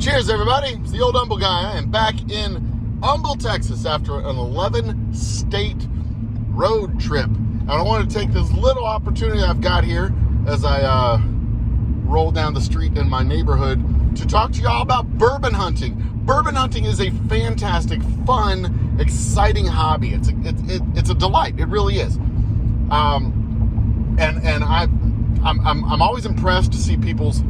Cheers, everybody. It's the Old Humble guy. I am back in Humble, Texas after an 11-state road trip. And I want to take this little opportunity I've got here as I roll down the street in my neighborhood to talk to y'all about bourbon hunting. Bourbon hunting is a fantastic, fun, exciting hobby. It's a delight. It really is. And I'm always impressed to see people's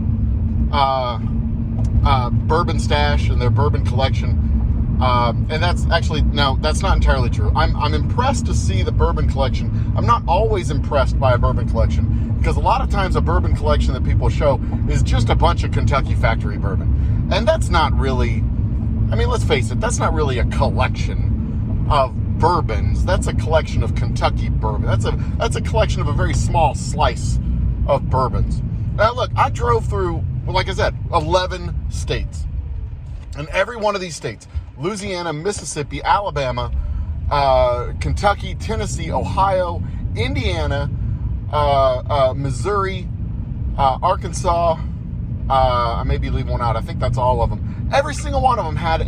bourbon stash and their bourbon collection. And that's actually, no, that's not entirely true. I'm impressed to see the bourbon collection. I'm not always impressed by a bourbon collection, because a lot of times a bourbon collection that people show is just a bunch of Kentucky factory bourbon. And that's not really, I mean, let's face it, that's not really a collection of bourbons. That's a collection of Kentucky bourbon. That's a collection of a very small slice of bourbons. Now look, I drove through, like I said, 11 states. And every one of these states, Louisiana, Mississippi, Alabama, Kentucky, Tennessee, Ohio, Indiana, Missouri, Arkansas, I may be leaving one out. I think that's all of them. Every single one of them had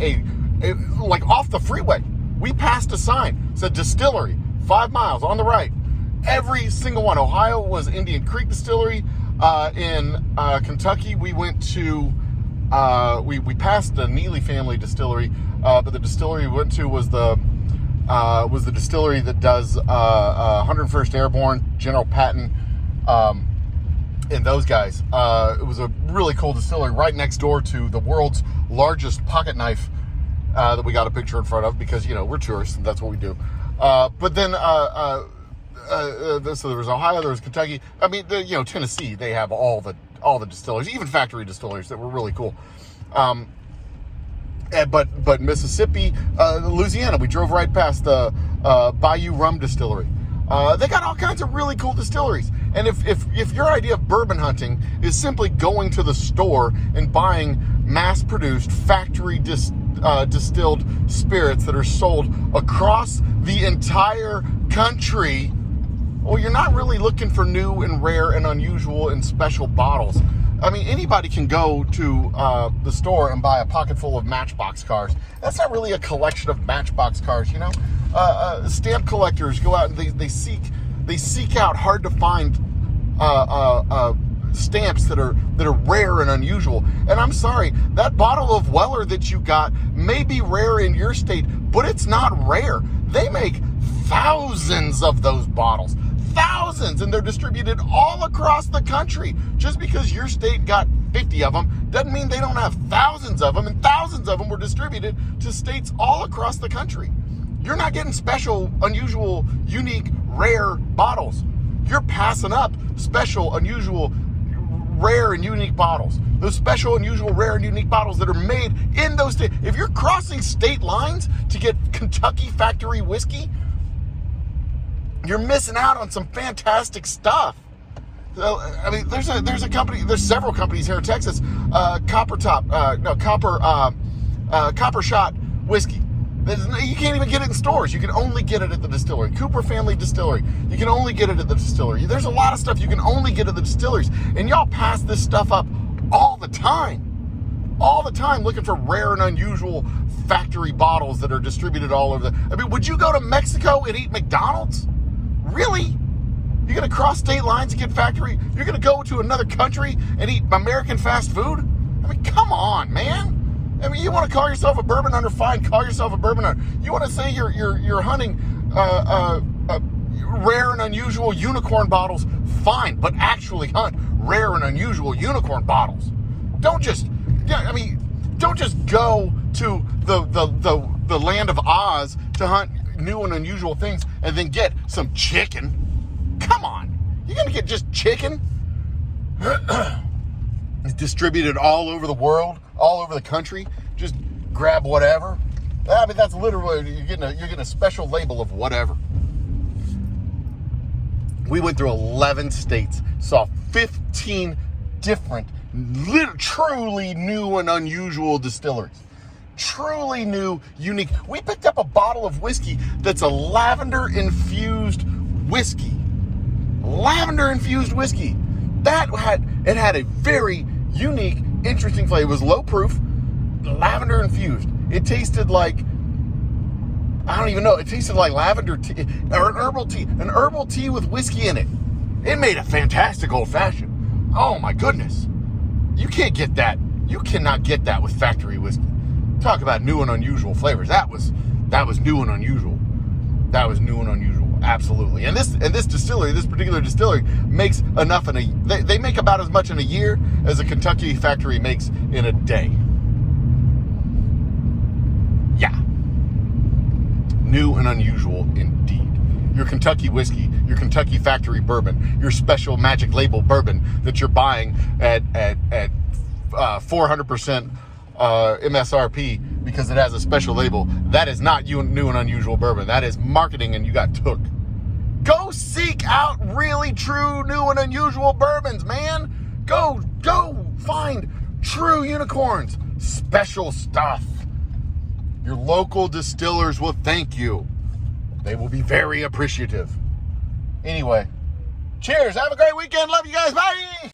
like off the freeway, we passed a sign, said distillery, 5 miles on the right. Every single one. Ohio was Indian Creek Distillery. In Kentucky, we went to, we passed the Neely family distillery, but the distillery we went to was the distillery that does 101st Airborne, General Patton, and those guys. It was a really cool distillery right next door to the world's largest pocket knife that we got a picture in front of, because, you know, we're tourists and that's what we do. But then, so there was Ohio, there was Kentucky. I mean, Tennessee, they have all the distilleries, even factory distilleries that were really cool. But Mississippi, Louisiana, we drove right past the Bayou Rum Distillery. They got all kinds of really cool distilleries. And if your idea of bourbon hunting is simply going to the store and buying mass-produced factory distilled spirits that are sold across the entire country, well, you're not really looking for new and rare and unusual and special bottles. I mean, anybody can go to the store and buy a pocket full of Matchbox cars. That's not really a collection of Matchbox cars, you know? Stamp collectors go out and they seek out hard to find stamps that are rare and unusual. And I'm sorry, that bottle of Weller that you got may be rare in your state, but it's not rare. They make thousands of those bottles. Thousands, and they're distributed all across the country. Just because your state got 50 of them doesn't mean they don't have thousands of them, and thousands of them were distributed to states all across the country. You're not getting special, unusual, unique, rare bottles. You're passing up special, unusual, rare, and unique bottles. Those special, unusual, rare, and unique bottles that are made in those states. If you're crossing state lines to get Kentucky factory whiskey, you're missing out on some fantastic stuff. I mean, there's several companies here in Texas. Copper Shot whiskey. You can't even get it in stores. You can only get it at the distillery. Cooper Family Distillery. You can only get it at the distillery. There's a lot of stuff you can only get at the distilleries, and y'all pass this stuff up all the time. All the time, looking for rare and unusual factory bottles that are distributed all over I mean, would you go to Mexico and eat McDonald's? Really? You're going to cross state lines and get factory? You're going to go to another country and eat American fast food? I mean, come on, man. I mean, you want to call yourself a bourbon hunter? Fine, call yourself a bourbon hunter. You want to say you're hunting rare and unusual unicorn bottles? Fine, but actually hunt rare and unusual unicorn bottles. Don't just go to the land of Oz to hunt new and unusual things and then get some chicken. Come on, you're gonna get just chicken? It's distributed all over the world, all over the country. Just grab whatever. I mean, that's literally, you're getting a special label of whatever. We went through 11 states, saw 15 different, truly new and unusual distilleries. Truly new, unique. We picked up a bottle of whiskey that's a lavender-infused whiskey. Lavender-infused whiskey. It had a very unique, interesting flavor. It was low proof. lavender infused. It tasted like, I don't even know. It tasted like lavender tea or an herbal tea with whiskey in it. It made a fantastic old fashioned. Oh my goodness. You can't get that. You cannot get that with factory whiskey. Talk about new and unusual flavors. That was new and unusual. That was new and unusual. Absolutely. And this distillery, this particular distillery, makes enough they make about as much in a year as a Kentucky factory makes in a day. Yeah. New and unusual indeed. Your Kentucky whiskey, your Kentucky factory bourbon, your special magic label bourbon that you're buying at 400% MSRP because it has a special label. That is not new and unusual bourbon. That is marketing, and you got took. Go seek out really true new and unusual bourbons, man. Go find true unicorns, special stuff. Your local distillers will thank you. They will be very appreciative. Anyway, cheers. Have a great weekend. Love you guys. Bye.